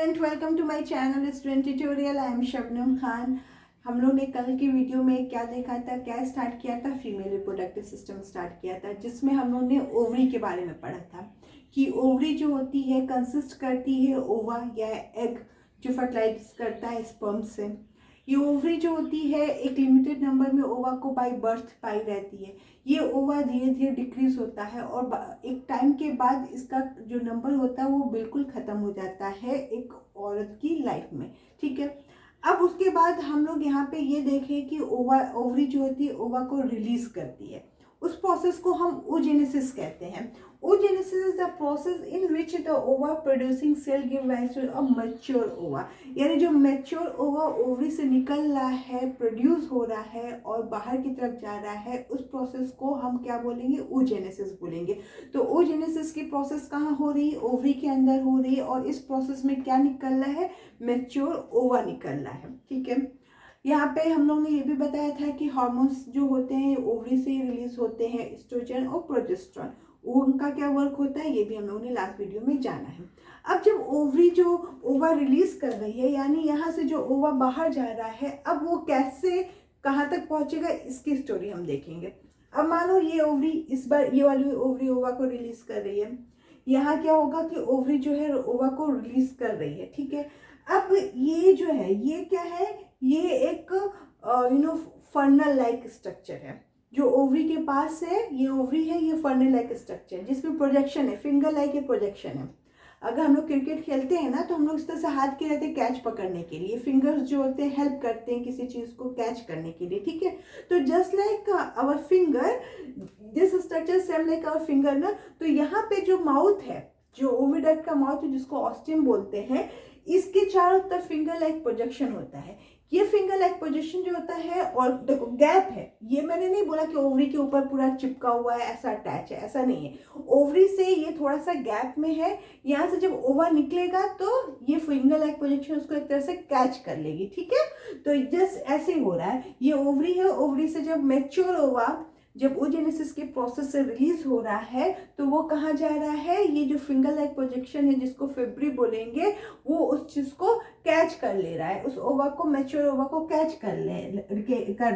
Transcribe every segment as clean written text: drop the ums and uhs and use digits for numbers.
Student, welcome to my channel student tutorial. I am Shabnam Khan. हम लोग ने कल की वीडियो में क्या देखा था, क्या स्टार्ट किया था, फीमेल रिप्रोडक्टिव सिस्टम स्टार्ट किया था, जिसमें हम लोग ने ओवरी के बारे में पढ़ा था कि ओवरी जो होती है कंसिस्ट करती है ओवा या एग जो फर्टिलाइज करता है स्पर्म से। ये ओवरी जो होती है एक लिमिटेड नंबर में ओवा को बाय बर्थ पाई रहती है। ये ओवा धीरे धीरे डिक्रीज होता है और एक टाइम के बाद इसका जो नंबर होता है वो बिल्कुल ख़त्म हो जाता है एक औरत की लाइफ में। ठीक है, अब उसके बाद हम लोग यहाँ पे ये देखें कि ओवरी जो होती है ओवा को रिलीज करती है। उस प्रोसेस को हम oogenesis कहते हैं। oogenesis is the process in which the ova producing cell give rise to a mature ova। यानी जो मैच्योर ओवा ओवरी से निकल रहा है, प्रोड्यूस हो रहा है और बाहर की तरफ जा रहा है, उस प्रोसेस को हम क्या बोलेंगे, oogenesis बोलेंगे। तो oogenesis की प्रोसेस कहाँ हो रही है, ओवरी के अंदर हो रही है और इस प्रोसेस में क्या निकल रहा है, मैच्योर ओवा निकल रहा है। ठीक है, यहाँ पे हम लोग ने ये भी बताया था कि हार्मोन्स जो होते हैं ओवरी से रिलीज होते हैं, एस्ट्रोजन और प्रोजेस्टेरोन। उनका क्या वर्क होता है ये भी हम लोगों ने लास्ट वीडियो में जाना है। अब जब ओवरी जो ओवा रिलीज कर रही है, यानी यहाँ से जो ओवा बाहर जा रहा है, अब वो कैसे कहाँ तक पहुँचेगा इसकी स्टोरी हम देखेंगे। अब मानो ये ओवरी इस बार ये वाली ओवरी ओवा को रिलीज कर रही है। यहाँ क्या होगा कि ओवरी जो है ओवा को रिलीज कर रही है। ठीक है, अब ये जो है ये क्या है, ये एक फर्नल लाइक स्ट्रक्चर है जो ओवरी के पास है। ये ओवरी है, ये फर्नल लाइक स्ट्रक्चर है जिसमें प्रोजेक्शन है, फिंगर लाइक ये प्रोजेक्शन है। अगर हम लोग क्रिकेट खेलते हैं ना तो हम लोग इस तरह से हाथ के रहते हैं कैच पकड़ने के लिए, फिंगर्स जो होते हैं हेल्प करते हैं किसी चीज़ को कैच करने के लिए। ठीक है, तो just like our finger, this structure same like our finger ना। तो यहाँ पे जो माउथ है, जो ओविडक्ट का माउथ है जिसको ऑस्टियम बोलते हैं, इसके चारों तरफ फिंगर लाइक प्रोजेक्शन होता है। ये फिंगर लाइक पोजीशन जो होता है, और देखो गैप है, ये मैंने नहीं बोला कि ओवरी के ऊपर पूरा चिपका हुआ है ऐसा अटैच है, ऐसा नहीं है। ओवरी से ये थोड़ा सा गैप में है। यहाँ से जब ओवा निकलेगा तो ये फिंगर लाइक पोजीशन उसको एक तरह से कैच कर लेगी। ठीक है, तो जस्ट ऐसे ही हो रहा है। ये ओवरी है, ओवरी से जब मैच्योर ओवा जब oogenesis के प्रोसेस से रिलीज हो रहा है तो वो कहाँ जा रहा है, ये जो फिंगर लाइक प्रोजेक्शन है जिसको फेब्री बोलेंगे, वो उस चीज को कैच कर ले रहा है, उस ओवा को, मैच्योर ओवा को कैच कर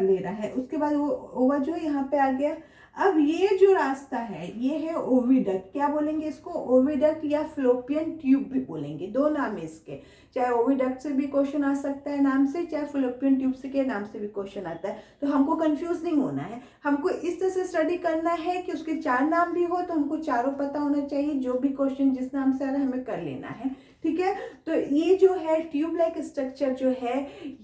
ले रहा है। उसके बाद वो ओवा जो यहाँ पे आ गया। अब ये जो रास्ता है ये है ओविडक्ट। क्या बोलेंगे इसको, ओविडक्ट या फ्लोपियन ट्यूब भी बोलेंगे, दो नाम है इसके। चाहे ओविडक्ट से भी क्वेश्चन आ सकता है नाम से, चाहे फ्लोपियन ट्यूब से के नाम से भी क्वेश्चन आता है। तो हमको कंफ्यूज नहीं होना है, हमको इस तरह से स्टडी करना है कि उसके चार नाम भी हो तो हमको चारों पता होना चाहिए, जो भी क्वेश्चन जिस नाम से आ रहा है हमें कर लेना है। ठीक है, तो ये जो है ट्यूब लाइक स्ट्रक्चर जो है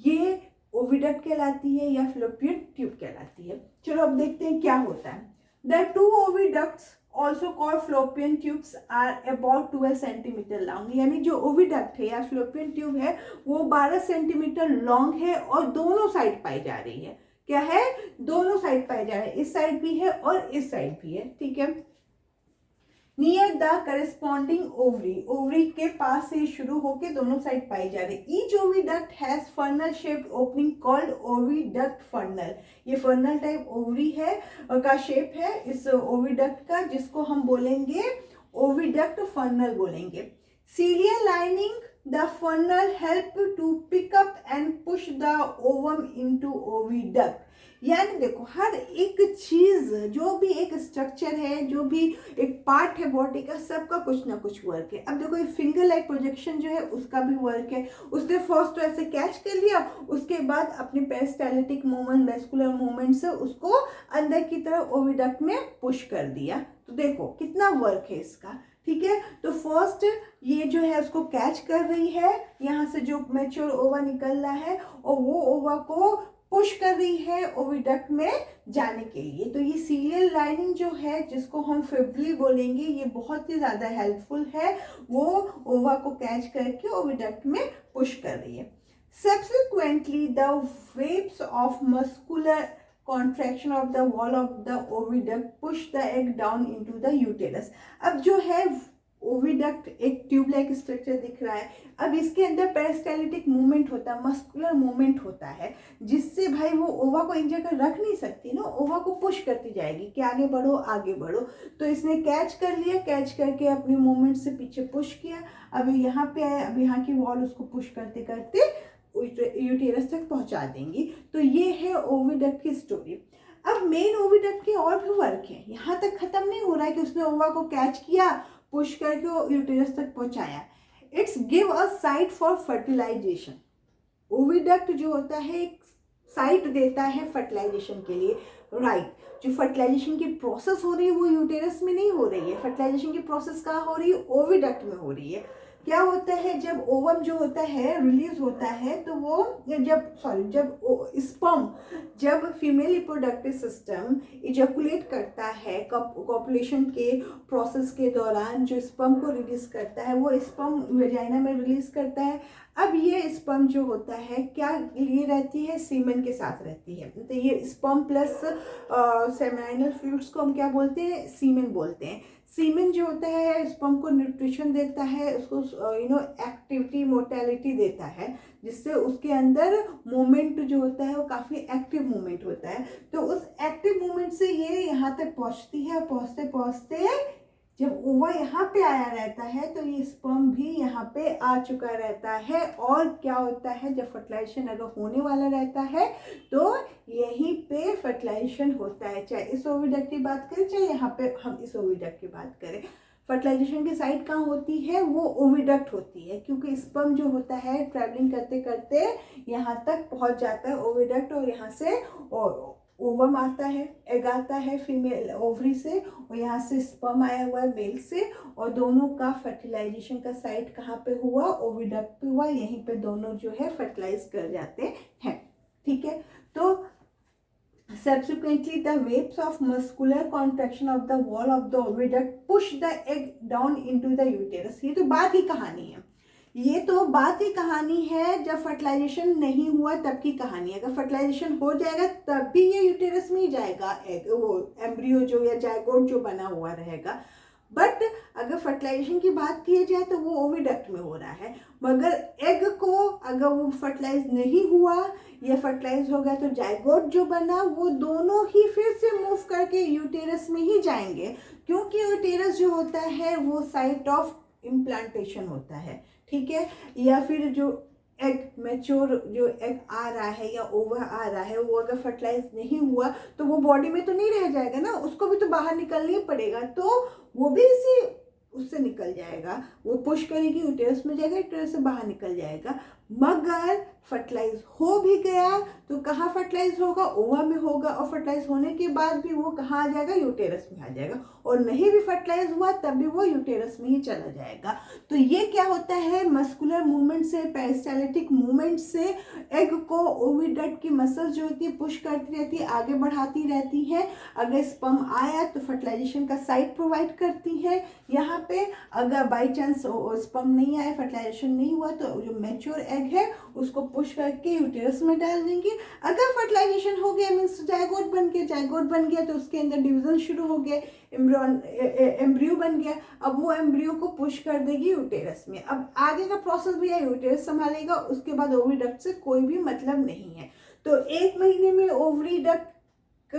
ये ओविडक्ट कहलाती है या फ्लोपियन ट्यूब कहलाती है। चलो अब देखते हैं क्या होता है। The two oviducts also called fallopian tubes are about 12 centimetre long. यानी जो ओविडक्ट है या फ्लोपियन ट्यूब है वो 12 सेंटीमीटर लॉन्ग है और दोनों साइड पाई जा रही है। क्या है, दोनों साइड पाई जा रहे हैं, इस साइड भी है और इस साइड भी है। ठीक है, near the corresponding ovary, ovary के पास से शुरू होके दोनों साइड पाई जा रही। Each oviduct has funnel shaped opening called oviduct funnel. ये फर्नल टाइप ओवरी है का शेप है इस ओविडक्ट का, जिसको हम बोलेंगे ओविडक्ट फर्नल बोलेंगे। Ciliary lining the funnel help to pick up and push the ovum into oviduct. यानी देखो हर एक चीज, जो भी एक स्ट्रक्चर है, जो भी एक पार्ट है बॉडी का, सबका कुछ ना कुछ वर्क है। अब देखो ये फिंगर लाइक प्रोजेक्शन जो है उसका भी वर्क है। उसने फर्स्ट तो ऐसे कैच कर लिया, उसके बाद अपने पेरिस्टाल्टिक मूवमेंट, मैस्कुलर मूवमेंट से उसको अंदर की तरफ ओविडक्ट में पुश कर दिया। तो देखो कितना वर्क है इसका। ठीक है, तो फर्स्ट ये जो है उसको कैच कर रही है, यहाँ से जो मैच्योर ओवा निकल रहा है, और वो ओवा को पुश कर रही है ओविडक्ट में जाने के लिए। तो ये सीलियर लाइनिंग जो है जिसको हम फिब्री बोलेंगे, ये बहुत ही ज़्यादा हेल्पफुल है, वो ओवा को कैच करके ओविडक्ट में पुश कर रही है। Subsequently the waves of muscular contraction of the wall of the oviduct push the egg down into the uterus. अब जो है ओविडक्ट एक ट्यूब लाइक स्ट्रक्चर दिख रहा है। अब इसके अंदर पेरिस्टालिटिक मूवमेंट होता है, मस्कुलर मूवमेंट होता है, जिससे भाई वो ओवा को एक जगह रख नहीं सकती ना, ओवा को पुश करती जाएगी कि आगे बढ़ो आगे बढ़ो। तो इसने कैच कर लिया, कैच करके अपने मूवमेंट से पीछे पुश किया, अब यहाँ पे आया, अब यहाँ की वॉल उसको पुश करते करते यूटेरस तक पहुँचा देंगी। तो ये है ओविडक्ट की स्टोरी। अब मेन ओविडक्ट के और भी वर्क है, यहाँ तक खत्म नहीं हो रहा है कि उसने ओवा को कैच किया, पुश करके यूटेरस तक पहुंचाया। It's give a site for fertilisation. Oviduct जो होता है एक साइट देता है फर्टिलाइजेशन के लिए, राइट। जो फर्टिलाइजेशन की प्रोसेस हो रही है वो यूटेरस में नहीं हो रही है, फर्टिलाइजेशन की प्रोसेस कहाँ हो रही है, ओविडक्ट में हो रही है। क्या होता है, जब ओवम जो होता है रिलीज होता है तो वो जब स्पर्म, जब फीमेल रिप्रोडक्टिव सिस्टम इजैकुलेट करता है कॉपुलेशन के प्रोसेस के दौरान, जो स्पर्म को रिलीज करता है वो स्पर्म वेजाइना में रिलीज करता है। अब ये स्पर्म जो होता है क्या लिए रहती है, सीमेन के साथ रहती है। तो ये स्पर्म प्लस सेमिनाइनल फ्लूइड्स को हम क्या बोलते हैं, सीमेन बोलते हैं। सीमेन जो होता है स्पर्म को न्यूट्रिशन देता है, उसको एक्टिविटी मोटेलिटी देता है, जिससे उसके अंदर मूवमेंट जो होता है वो काफ़ी एक्टिव मूवमेंट होता है। तो उस एक्टिव मूवमेंट से ये यहाँ तक पहुँचती है, पहुँचते पहुँचते जब ओवा यहाँ पे आया रहता है तो ये स्पर्म भी यहाँ पे आ चुका रहता है। और क्या होता है, जब फर्टिलाइजेशन अगर होने वाला रहता है तो यहीं पे फर्टिलाइजेशन होता है, चाहे इस ओविडक्ट की बात करें चाहे यहाँ पे हम इस ओविडक्ट की बात करें। फर्टिलाइजेशन की साइट कहाँ होती है, वो ओविडक्ट होती है, क्योंकि स्पर्म जो होता है ट्रैवलिंग करते करते यहाँ तक पहुँच जाता है ओविडक्ट, और यहाँ से ओवम आता है, एग आता है फीमेल ओवरी से, और यहाँ से स्पर्म आया हुआ है मेल से, और दोनों का फर्टिलाइजेशन का साइट कहाँ पे हुआ, ओविडक्ट पे हुआ। यहीं पे दोनों जो है फर्टिलाइज कर जाते हैं, ठीक है। तो subsequently the waves of muscular contraction of the wall of the oviduct push the egg down into the uterus। ये तो बात ही कहानी है, ये तो बात ही कहानी है। जब फर्टिलाइजेशन नहीं हुआ तब की कहानी है, अगर फर्टिलाइजेशन हो जाएगा तब भी ये यूटेरस में ही जाएगा, एग वो एम्ब्रियो जो या जायगोट जो बना हुआ रहेगा। बट अगर फर्टिलाइजेशन की बात की जाए तो वो ओविडक्ट में हो रहा है, मगर एग को अगर वो फर्टिलाइज नहीं हुआ या फर्टिलाइज हो गया तो जायगोट जो बना वो दोनों ही फिर से मूव करके यूटेरस में ही जाएंगे, क्योंकि यूटेरस जो होता है वो साइट ऑफ इम्प्लांटेशन होता है, ठीक है। या फिर जो एग मैच्योर जो एग आ रहा है या ओवा आ रहा है वो अगर फर्टिलाइज नहीं हुआ तो वो बॉडी में तो नहीं रह जाएगा ना, उसको भी तो बाहर निकलना ही पड़ेगा, तो वो भी इसी उससे निकल जाएगा, वो पुश करेगी यूटेरस में जाएगा, यूटेरस से बाहर निकल जाएगा। मगर फर्टिलाइज हो भी गया तो कहाँ फर्टिलाइज होगा, ओवा में होगा, और फर्टिलाइज होने के बाद भी वो कहाँ आ जाएगा, यूटेरस में आ जाएगा, और नहीं भी फर्टिलाइज हुआ तब भी वो यूटेरस में ही चला जाएगा। तो ये क्या होता है, मस्कुलर मूवमेंट से, पेरिस्टालिटिक मूवमेंट से एग को ओविडक्ट की मसल्स जो होती है पुश करती रहती है, आगे बढ़ाती रहती है। अगर स्पर्म आया तो फर्टिलाइजेशन का साइट प्रोवाइड करती है यहाँ पे। अगर बाई चांस स्पर्म नहीं आया, फर्टिलाइजेशन नहीं हुआ, तो जो मैच्योर एग है उसको पुश करके यूटेरस में डाल देंगे। अगर फर्टिलाइजेशन हो गया मीन्स जायगोट बन गया तो उसके अंदर डिवीजन शुरू हो गए, एम्ब्रियो बन गया। अब वो एम्ब्रियो को पुश कर देगी यूटेरस में। अब आगे का प्रोसेस भी है, यूटेरस संभालेगा, उसके बाद ओविडक्ट से कोई भी मतलब नहीं है। तो 1 महीने में ओविडक्ट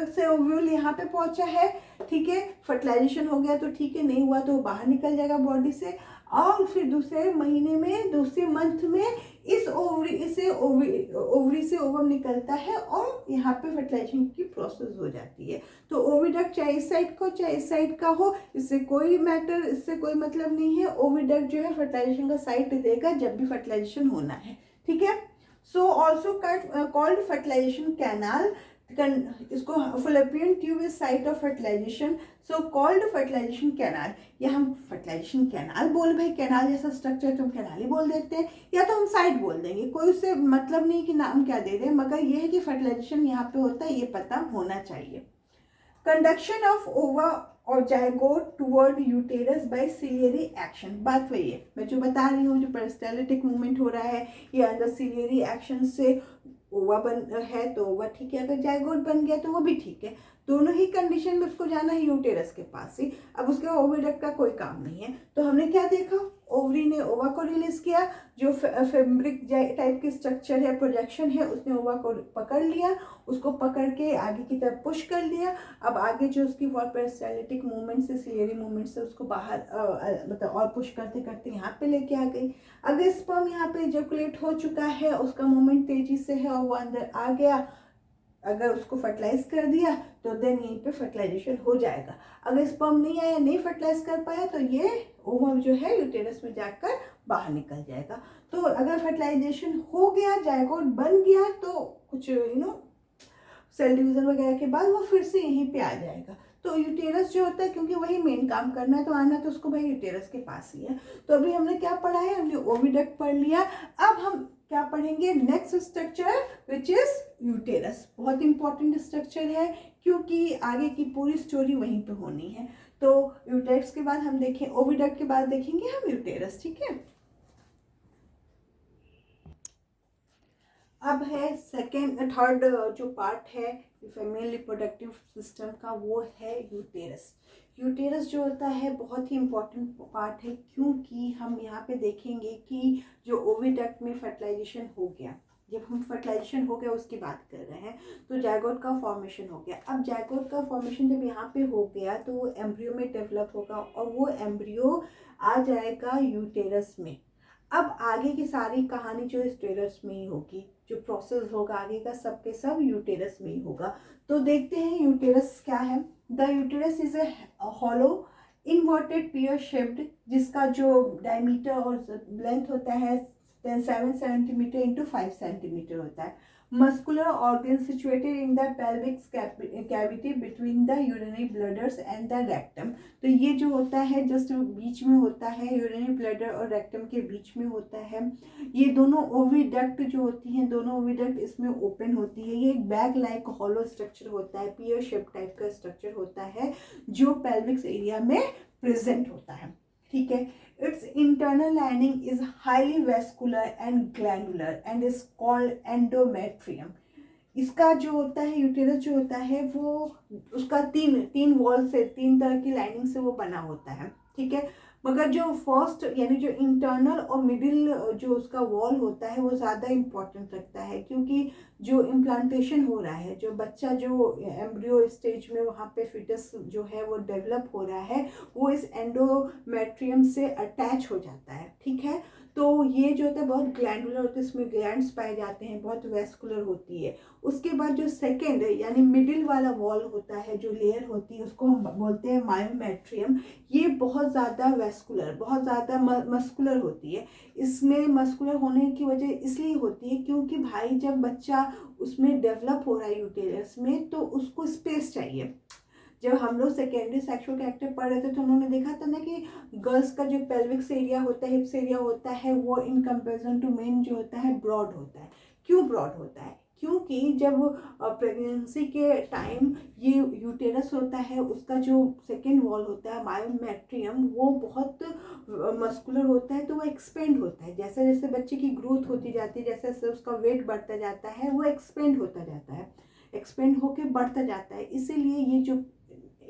से ओव्यूल यहाँ पे पहुंचा है, ठीक है। फर्टिलाइजेशन हो गया तो ठीक है, नहीं हुआ तो बाहर निकल जाएगा बॉडी से, और फिर दूसरे महीने में, दूसरे मंथ में इस ओवरी से ओवम निकलता है और यहाँ पे फर्टिलाइजेशन की प्रोसेस हो जाती है। तो ओविडक्ट चाहे इस साइड को चाहे इस साइड का हो, इससे कोई मैटर, इससे कोई मतलब नहीं है। ओविडक्ट जो है फर्टिलाइजेशन का साइट देगा जब भी फर्टिलाइजेशन होना है, ठीक है। So also called fertilisation canal, इसको Fallopian tube is site of fertilisation, so called fertilisation canal. या हम फर्टिलाइजेशन कैनाल बोल, भाई कैनाल जैसा स्ट्रक्चर तो हम कैनाल ही बोल देते हैं, या तो हम साइट बोल देंगे, कोई उससे मतलब नहीं कि नाम क्या दे रहे हैं, मगर ये है कि फर्टिलाइजेशन यहाँ पे होता है, ये पता होना चाहिए। कंडक्शन ऑफ ओवा और zygote toward uterus by ciliary action. बात वही है, मैं जो बता रही हूँ, जो पेरिस्टाल्टिक मूवमेंट हो रहा है ये अंडर सिलियरी एक्शन से ओवा बन है तो ओवा ठीक है, अगर जायगोट बन गया तो वो भी ठीक है। दोनों ही कंडीशन में उसको जाना है यूटेरस के पास ही। अब उसके ओविडक्ट का कोई काम नहीं है। तो हमने क्या देखा, ओवरी ने ओवा को रिलीज किया, जो फैब्रिक टाइप की स्ट्रक्चर है, प्रोजेक्शन है, उसने ओवा को पकड़ लिया, उसको पकड़ के आगे की तरफ पुश कर लिया। अब आगे जो उसकी पेरिस्टाल्टिक मूवमेंट से, सिलियरी मूवमेंट से उसको बाहर मतलब और पुश करते करते यहाँ पे लेके आ गई। अगर स्पर्म यहाँ पे इजैकुलेट हो चुका है, उसका मूवमेंट तेजी से है और वो अंदर आ गया, अगर उसको फर्टिलाइज कर दिया तो देन यहीं पे फर्टिलाइजेशन हो जाएगा। अगर स्पर्म नहीं आया, नहीं फर्टिलाइज कर पाया, तो ये ओवम जो है यूटेरस में जाकर बाहर निकल जाएगा। तो अगर फर्टिलाइजेशन हो गया, जायगोट बन गया, तो कुछ सेल डिवीजन वगैरह के बाद वो फिर से यहीं पे आ जाएगा। तो यूटेरस जो होता है, क्योंकि वही मेन काम करना है तो आना तो उसको भाई यूटेरस के पास ही है। तो अभी हमने क्या पढ़ा है, हमने ओविडक्ट पढ़ लिया। अब हम क्या पढ़ेंगे, next structure which is uterus. बहुत इंपॉर्टेंट स्ट्रक्चर है क्योंकि आगे की पूरी स्टोरी वहीं पे होनी है। तो यूटेरस के बाद हम देखें, ओविडक्ट के बाद देखेंगे हम यूटेरस, ठीक है। अब है थर्ड जो पार्ट है फीमेल रिप्रोडक्टिव सिस्टम का, वो है यूटेरस। यूटेरस जो होता है बहुत ही इम्पॉर्टेंट पार्ट है, क्योंकि हम यहाँ पे देखेंगे कि जो ओविडक्ट में फर्टिलाइजेशन हो गया, जब हम फर्टिलाइजेशन हो गया उसकी बात कर रहे हैं, तो जायगोट का फॉर्मेशन हो गया। अब जायगोट का फॉर्मेशन जब यहाँ पे हो गया तो वो एम्ब्रियो में डेवलप होगा और वो एम्ब्रियो आ जाएगा यूटेरस में। अब आगे की सारी कहानी जो यूटेरस में ही होगी, जो प्रोसेस होगा आगे का सब के सब यूटेरस में ही होगा। तो देखते हैं यूटेरस क्या है। The uterus is a hollow inverted pear shaped, जिसका जो डायमीटर और लेंथ होता है 7 सेंटीमीटर इंटू 5 सेंटीमीटर होता है। Muscular organ situated in the pelvic cavity between the urinary bladders and the rectum. तो ये जो होता है जस्ट बीच में होता है, यूरिनरी ब्लडर और रेक्टम के बीच में होता है। ये दोनों ओविडक्ट जो होती हैं, दोनों ओविडक्ट इसमें ओपन होती है। ये एक बैग लाइक हॉलो स्ट्रक्चर होता है, पियर शेप टाइप का स्ट्रक्चर होता है जो पेल्विक एरिया में प्रेजेंट होता है, ठीक है। Its internal lining is highly vascular and glandular and is called endometrium. इसका जो होता है यूटेरस जो होता है वो उसका तीन वॉल से, तीन तरह की लाइनिंग से वो बना होता है, ठीक है। मगर जो फर्स्ट यानी जो इंटरनल और मिडिल जो उसका वॉल होता है वो ज़्यादा इम्पोर्टेंट रखता है, क्योंकि जो इम्प्लांटेशन हो रहा है, जो बच्चा जो एम्ब्रियो स्टेज में वहाँ पे फिटस जो है वो डेवलप हो रहा है, वो इस एंडोमेट्रियम से अटैच हो जाता है, ठीक है। तो ये जो होता है बहुत ग्लैंडुलर होता है, इसमें ग्लैंड्स पाए जाते हैं, बहुत वेस्कुलर होती है। उसके बाद जो सेकेंड यानी मिडिल वाला वॉल होता है, जो लेयर होती है, उसको हम बोलते हैं मायोमेट्रियम। ये बहुत ज़्यादा वेस्कुलर, बहुत ज़्यादा मस्कुलर होती है। इसमें मस्कुलर होने की वजह इसलिए होती है क्योंकि भाई जब बच्चा उसमें डेवलप हो रहा है यूटेरस में, तो उसको स्पेस चाहिए। जब हम लोग सेकेंडरी सेक्सुअल कैरेक्टर पढ़ रहे थे तो उन्होंने देखा था ना कि गर्ल्स का जो पेल्विक्स एरिया होता है, हिप्स एरिया होता है, वो इन कंपेरिजन टू मेन जो होता है ब्रॉड होता है। क्यों ब्रॉड होता है? क्योंकि जब प्रेगनेंसी के टाइम ये यूटेरस होता है, उसका जो सेकेंड वॉल होता है मायोमेट्रियम, वो बहुत मस्कुलर होता है, तो वो एक्सपेंड होता है। जैसे जैसे बच्चे की ग्रोथ होती जाती है, जैसे जैसे उसका वेट बढ़ता जाता है, वो एक्सपेंड होता जाता है, एक्सपेंड होके बढ़ता जाता है। इसीलिए ये जो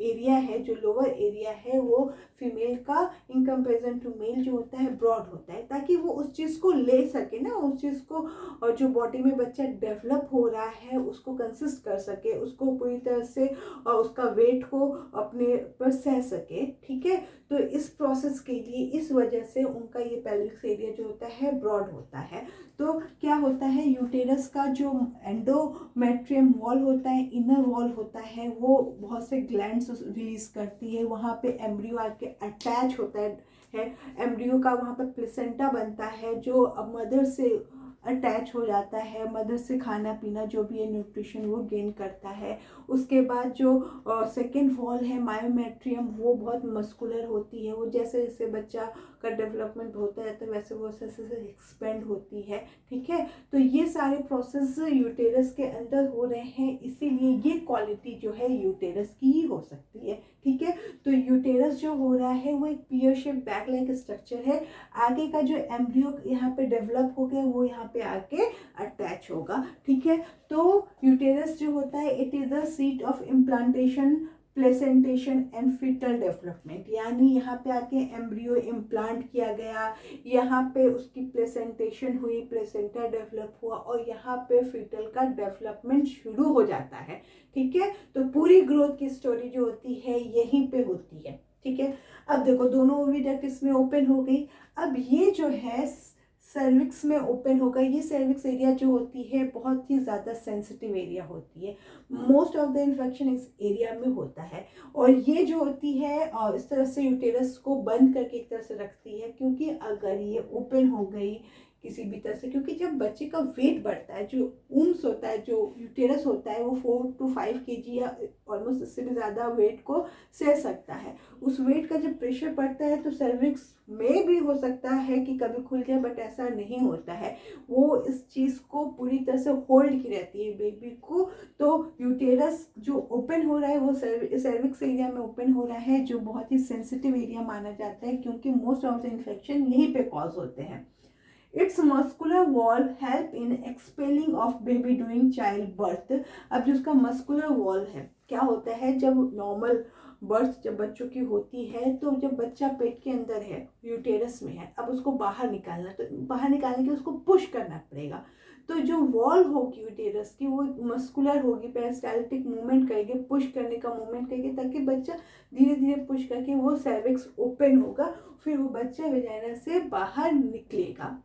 एरिया है, जो लोअर एरिया है, वो फीमेल का इन कंपेरिजन टू मेल जो होता है ब्रॉड होता है, ताकि वो उस चीज़ को ले सके ना, उस चीज़ को, और जो बॉडी में बच्चा डेवलप हो रहा है उसको कंसिस्ट कर सके, उसको पूरी तरह से उसका वेट को अपने पर सह सके, ठीक है। तो इस प्रोसेस के लिए, इस वजह से उनका ये पेल्विक एरिया जो होता है ब्रॉड होता है। तो क्या होता है, यूटेरस का जो एंडोमेट्रियम वॉल होता है, इनर वॉल होता है, वो बहुत से ग्लैंड्स रिलीज करती है। वहाँ पे एम्ब्रियो आके अटैच होता है एम्ब्रियो का वहाँ पे प्लेसेंटा बनता है, जो अब मदर से अटैच हो जाता है, मदर से खाना पीना जो भी है न्यूट्रिशन वो गेन करता है। उसके बाद जो सेकेंड वॉल है मायोमेट्रियम, वो बहुत मस्कुलर होती है, वो जैसे जैसे बच्चा का डेवलपमेंट होता है तो वैसे वो एक्सपेंड होती है, ठीक है। तो ये सारे प्रोसेस यूटेरस के अंदर हो रहे हैं, इसीलिए ये क्वालिटी जो है यूटेरस की ही हो सकती है, ठीक है। तो यूटेरस जो हो रहा है वो एक पियर शेप बैग लाइक स्ट्रक्चर है। आगे का जो एम्ब्रियो यहाँ पे डेवलप हो गया वो यहाँ पे आके अटैच होगा, ठीक है। तो यूटेरस जो होता है it is the seat of implantation, placentation and foetal development, यानी यहाँ पे आके एम्ब्रियो इम्प्लांट किया गया, यहाँ पे उसकी प्लेसेंटेशन हुई, प्लेसेंटा डेवलप हुआ और यहाँ पे फीटल का डेवलपमेंट शुरू हो जाता है, ठीक है। तो पूरी ग्रोथ की स्टोरी जो होती है यहीं पे होती है, ठीक है। अब देखो दोनों ओविडक्ट इसमें ओपन हो गई। अब ये जो है सर्विक्स में ओपन होगा। ये सर्विक्स एरिया जो होती है बहुत ही ज़्यादा सेंसिटिव एरिया होती है, मोस्ट ऑफ द इन्फेक्शन इस एरिया में होता है। और ये जो होती है इस तरह से यूटेरस को बंद करके एक तरह से रखती है, क्योंकि अगर ये ओपन हो गई किसी भी तरह से, क्योंकि जब बच्चे का वेट बढ़ता है, जो ऊम्स होता है, जो यूटेरस होता है वो 4 to 5 kg या ऑलमोस्ट इससे भी ज़्यादा वेट को सह सकता है। उस वेट का जब प्रेशर पड़ता है तो सर्विक्स में भी हो सकता है कि कभी खुल जाए, बट ऐसा नहीं होता है। वो इस चीज़ को पूरी तरह से होल्ड की रहती है बेबी को। तो यूटेरस जो ओपन हो रहा है वो सर्विक्स एरिया में ओपन हो रहा है, जो बहुत ही सेंसिटिव एरिया माना जाता है, क्योंकि मोस्ट ऑफ द इन्फेक्शन यहीं पे कॉज होते हैं। Its muscular wall help in expelling of baby during childbirth। अब जो उसका मस्कुलर वॉल है, क्या होता है जब नॉर्मल बर्थ जब बच्चों की होती है, तो जब बच्चा पेट के अंदर है, यूटेरस में है, अब उसको बाहर निकालना, तो बाहर निकालने के लिए उसको पुश करना पड़ेगा। तो जो वॉल होगी यूटेरस की वो मस्कुलर होगी, पेरिस्टाल्टिक मूवमेंट करेगी, पुश करने का मूवमेंट करेगी, ताकि बच्चा धीरे धीरे पुश करके वो सर्विक्स ओपन होगा, फिर वो बच्चा वेजाइना से बाहर निकलेगा।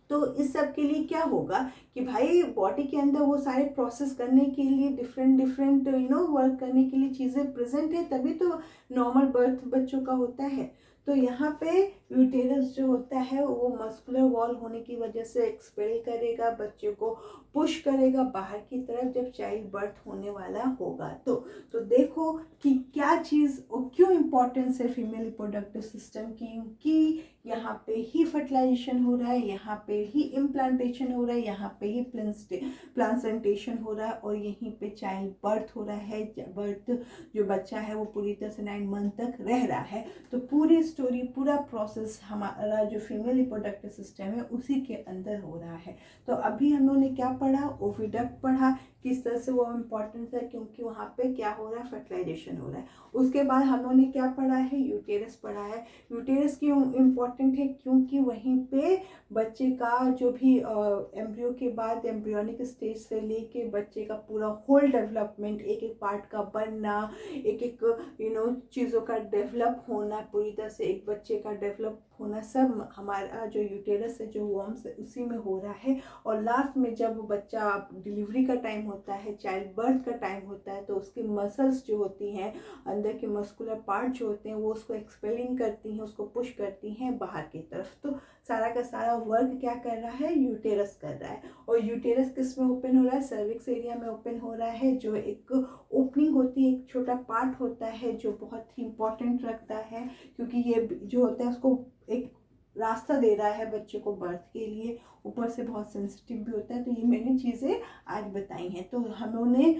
तो इस सब के लिए क्या होगा कि भाई बॉडी के अंदर वो सारे प्रोसेस करने के लिए डिफरेंट वर्क करने के लिए चीज़ें प्रेजेंट है, तभी तो नॉर्मल बर्थ बच्चों का होता है। तो यहाँ पे यूटेरस जो होता है वो मस्कुलर वॉल होने की वजह से एक्सपेल करेगा, बच्चे को पुश करेगा बाहर की तरफ जब चाइल्ड बर्थ होने वाला होगा। तो देखो कि क्या चीज़ और क्यों इम्पोर्टेंस है फीमेल रिप्रोडक्टिव सिस्टम की, क्योंकि यहाँ पे ही फर्टिलाइजेशन हो रहा है, यहाँ पे ही इम्प्लांटेशन हो रहा है, यहाँ पे ही प्लांसेंटेशन हो रहा है, और यहीं पे चाइल्ड बर्थ हो रहा है। बर्थ जो बच्चा है वो पूरी तरह से 9 मंथ तक रह रहा है। तो पूरी स्टोरी, पूरा प्रोसेस हमारा जो फीमेल रिप्रोडक्टिव सिस्टम है उसी के अंदर हो रहा है। तो अभी हम लोगों ने क्या पढ़ा, ओविडक्ट पढ़ा, किस तरह से वो इम्पोर्टेंट है, क्योंकि वहाँ पे क्या हो रहा है, फर्टिलाइजेशन हो रहा है। उसके बाद हम लोगों ने क्या पढ़ा है, यूटेरस पढ़ा है। यूटेरस क्यों इम्पोर्टेंट है, क्योंकि वहीं पे बच्चे का जो भी एम्ब्रियो के बाद एम्ब्रियोनिक स्टेज से लेके बच्चे का पूरा होल डेवलपमेंट, एक एक पार्ट का बनना, एक एक चीज़ों का डेवलप होना, पूरी तरह से एक बच्चे का डेवलप होना, सब हमारा जो यूटेरस है, जो वॉर्म्स है, उसी में हो रहा है। और लास्ट में जब बच्चा डिलीवरी का टाइम होता है, चाइल्ड बर्थ का टाइम होता है, तो उसकी मसल्स जो होती हैं, अंदर के मस्कुलर पार्ट जो होते हैं, वो उसको एक्सपेलिंग करती हैं, उसको पुश करती हैं बाहर की तरफ। तो सारा का सारा वर्क क्या कर रहा है, यूटेरस कर रहा है। और यूटेरस किस में ओपन हो रहा है, सर्विक्स एरिया में ओपन हो रहा है, जो एक ओपनिंग होती है, एक छोटा पार्ट होता है जो बहुत ही इंपॉर्टेंट रखता है, क्योंकि ये जो होता है उसको एक रास्ता दे रहा है बच्चे को बर्थ के लिए, ऊपर से बहुत सेंसिटिव भी होता है। तो ये मैंने चीज़ें आज बताई हैं। तो हम लोगों ने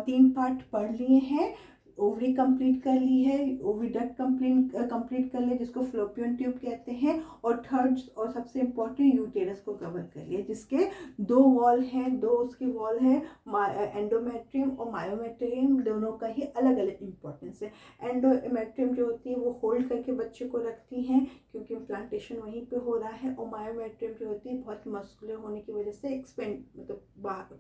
3 पार्ट पढ़ लिए हैं। ओवरी कंप्लीट कर ली है, ओविडक्ट कंप्लीट कर लिया जिसको फ्लोपियन ट्यूब कहते हैं, और थर्ड और सबसे इम्पोर्टेंट यूटेरस को कवर कर लिया, जिसके 2 वॉल हैं, 2 उसके वॉल हैं, एंडोमेट्रियम और मायोमेट्रियम, दोनों का ही अलग अलग इम्पोर्टेंस है। एंडोमेट्रियम जो होती है वो होल्ड करके बच्चे को रखती हैं, क्योंकि इम्प्लांटेशन वहीं पे हो रहा है, और मायोमेट्रियम जो होती है बहुत मस्कुलर होने की वजह से एक्सपेंड बाहर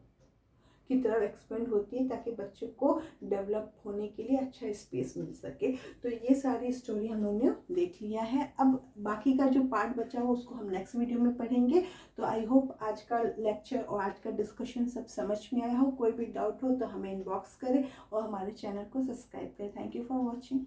की तरफ एक्सपेंड होती है, ताकि बच्चे को डेवलप होने के लिए अच्छा स्पेस मिल सके। तो ये सारी स्टोरी हम लोगों ने देख लिया है। अब बाकी का जो पार्ट बचा हो उसको हम नेक्स्ट वीडियो में पढ़ेंगे। तो आई होप आज का लेक्चर और आज का डिस्कशन सब समझ में आया हो। कोई भी डाउट हो तो हमें इनबॉक्स करें और हमारे चैनल को सब्सक्राइब करें। Thank you for watching.